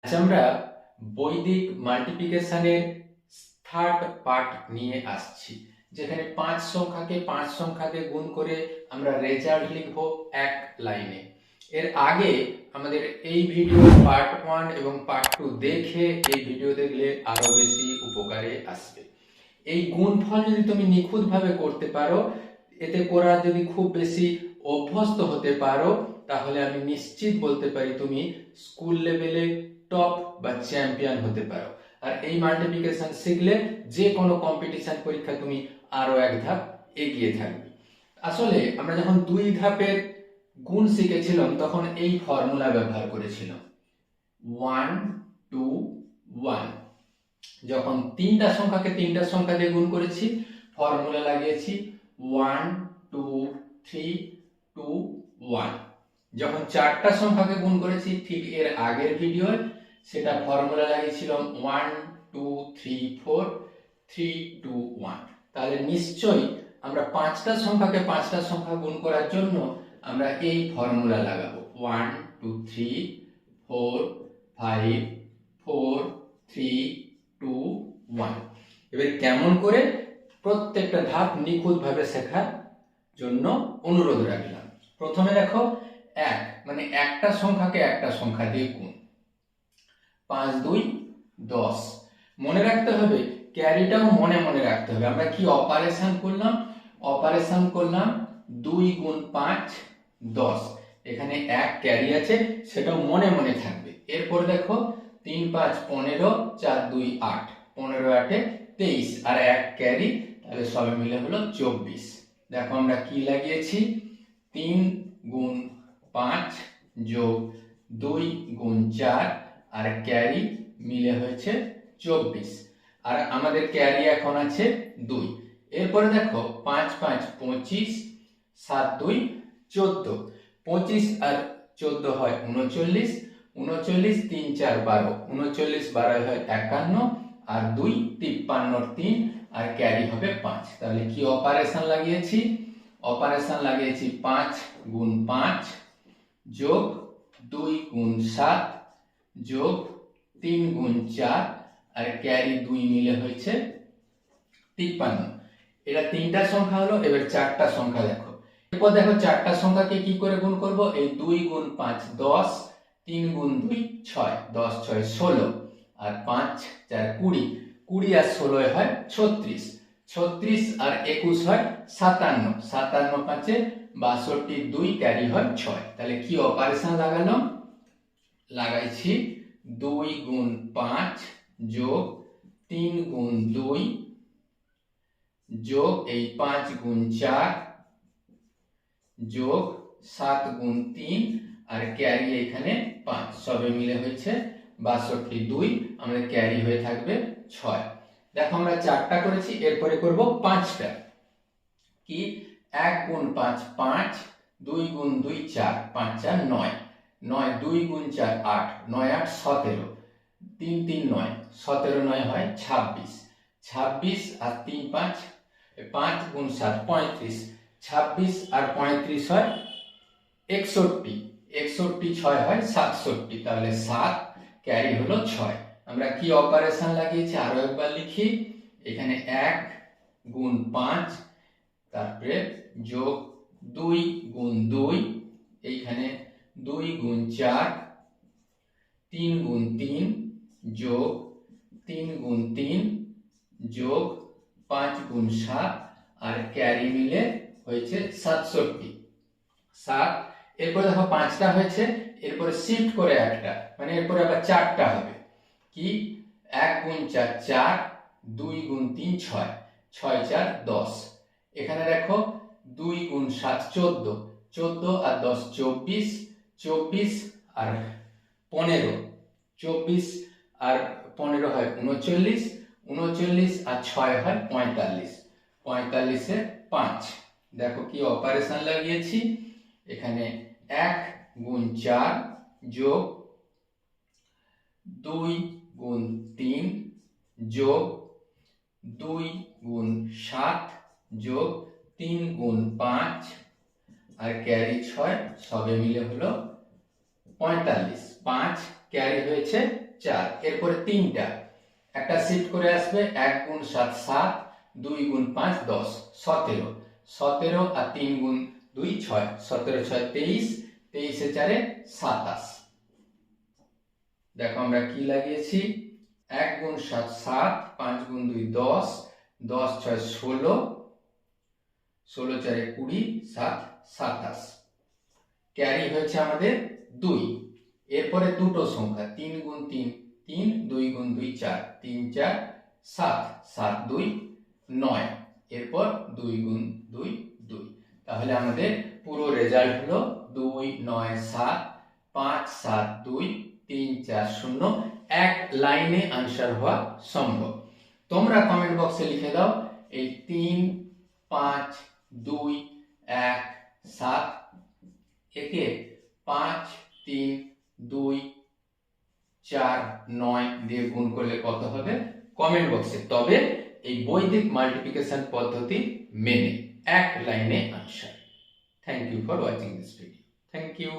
আজ আমরা বৈদিক মাল্টিপ্লিকেশনের থার্ড পার্ট নিয়ে আসছি, যেখানে 5 সংখ্যাকে গুণ করে আমরা রেজাল্ট লিখব এক লাইনে। এর আগে আমাদের এই ভিডিও পার্ট 1 এবং পার্ট 2 দেখে এই ভিডিও দেখলে আরো বেশি উপকারে আসবে। এই গুণফল যদি তুমি নিখুঁতভাবে করতে পারো, এতে করা যদি খুব বেশি অভ্যস্ত হতে পারো, তাহলে আমি নিশ্চিত বলতে পারি তুমি স্কুল লেভেলে টপ বা চ্যাম্পিয়ন হতে পারো। আর এই মাল্টিপ্লিকেশন শিখলে যে কোনো কম্পিটিশন পরীক্ষা তুমি আরো এক ধাপ এগিয়ে থাকবে। আসলে আমরা যখন 2 ধাপের গুণ শিখেছিলাম তখন এই ফর্মুলা ব্যবহার করেছিলাম 1 2 1। যখন তিনটা সংখ্যা দিয়ে গুণ করেছি ফর্মুলা লাগিয়েছি 1 2 3 2 1। যখন 4টা সংখ্যাকে গুণ করেছি ঠিক এর আগের ভিডিও সেটা ফর্মুলা লাগিয়েছিলাম 1 2 3 4 3 2 1। তাহলে নিশ্চয়ই আমরা 5টা সংখ্যা গুণ করার জন্য আমরা এই ফর্মুলা লাগাবো 1 2 3 4 5 4 3 2 1। এবার কেমন করে প্রত্যেকটা ধাপ নিখুঁতভাবে শেখার জন্য অনুরোধ রাখলাম। প্রথমে দেখো 1 মানে একটা সংখ্যা দিয়ে গুণ। 5 2 10। মনে রাখতে হবে, ক্যারিটাও মনে রাখতে হবে। আমরা কি অপারেশন করলাম 2 গুণ 5 10। এখানে 1 ক্যারি আছে, সেটাও মনে থাকবে। এরপর দেখো 3 5 15 4 2 8, 15 8 23 আর 1 ক্যারি, তাহলে সবে মিলে হলো 24। দেখো আমরা কি লাগিয়েছি 3 গুণ 5 যোগ 2 গুণ 4 আর ক্যারি মিলে হয়েছে 24। আর আমাদের ক্যারি এখন আছে 2। এরপরে দেখো 5 5 25 7 2 14। 25 আর 14 হয় 39, 39 3 4 12, 39 12 হয় 51 আর 2 53 3 আর ক্যারি হবে 5। তাহলে কি অপারেশন লাগিয়েছি 5 গুণ 5 যোগ 2 গুণ 7 যোগ 3 গুণ 4 আর ক্যারি 2 মিলে হয়েছে 53। এটা তিনটা সংখ্যা হলো। এবার 4টা সংখ্যা দেখো। এরপর দেখো 4টা সংখ্যাকে কি করে গুণ করব, এই 2 গুণ 5 10, 3 গুণ 2 6, 10 6 16 আর 5 4 20, 20 আর 16 হয় 36, 36 আর 21 হয় 57, 57 5 62, 2 ক্যারি হয় 6। তাহলে কি অপারেশন লাগাইছি 2 গুণ 5 যোগ 3 গুণ 2 যোগ এই 5 গুণ 4 যোগ 7 গুণ 3 আর ক্যারি এখানে 5, সবে মিলে হয়েছে 62, 2 আমাদের ক্যারি হয়ে থাকবে 6। দেখো আমরা 4টা করেছি, এরপরে করব 5টা। কি 1 গুণ 5 5, 2 গুণ 2 4, 5 4 9, 9 2 গুণ 4 8, 9 8 17, 3 3 9, 17 9 হয় 26, 26 আর 3 5, 5 গুণ 7 35, 26 আর 35 হয় 61, 61 6 হয় 67, তাহলে 7 ক্যারি হলো 6। আমরা কি অপারেশন লাগিয়েছি আরো একবার লিখি, এখানে 1 গুণ 5 তারপরে যোগ 2 গুণ 2, এইখানে 2 গুণ 4, 3 গুণ 3 যোগ 3 গুণ 3 যোগ 5 গুণ 7 আর ক্যারি মিলে হয়েছে 67, 7। এরপরে দেখো 5টা হয়েছে, এরপরে শিফট করে একটা, মানে এরপরে আবার 4টা হবে। কি 1 গুণ 4 4, 2 গুণ 3 6, 6 4 10। এখানে দেখো 2 গুণ 7 14, 14 আর 10 24, 24 আর 15, 24 আর 15 হয় 39, 39 আর 6 হয় 45, 45 এ 5। দেখো কি অপারেশন লাগিয়েছি, এখানে 1 গুণ 4 যোগ 2 গুণ 3 যোগ 2 গুণ 7 যোগ 3 গুণ 5 আর ক্যারি 6, সবে মিলে হলো 45, 5 ক্যারি হয়েছে 4, এরপরে 3টা একটা শিফট করে আসবে, 1 গুণ 7 7, 2 গুণ 5 10, 17, 17 আর 3 গুণ 2 6, 17 6 23, 23 এ 4 27। দেখো আমরা কি লাগিয়েছি, 1 গুণ 7 7, 5 গুণ 2 10, 10 6 16, 16 4 20, 7 27। ক্যারি হয়েছে আমাদের 2। এরপরে দুটো সংখ্যা 3 গুণ 3 3, 2 গুণ 2 4, 3 4 7, 7 2 9, এরপর 2 গুণ 2 2। তাহলে আমাদের পুরো রেজাল্ট হলো 2 9 7, 5 7 2, 3 4 0। এক লাইনে আনসার হওয়া সম্ভব। তোমরা কমেন্ট বক্সে লিখে দাও এই 3 5 2 1 7 একে 5 3 2 4 9 দিয়ে গুণ করলে কত হবে কমেন্ট বক্সে। তবে এই বৈদিক মাল্টিপ্লিকেশন পদ্ধতি মেনে এক লাইনে answer. Thank you for watching this video. Thank you.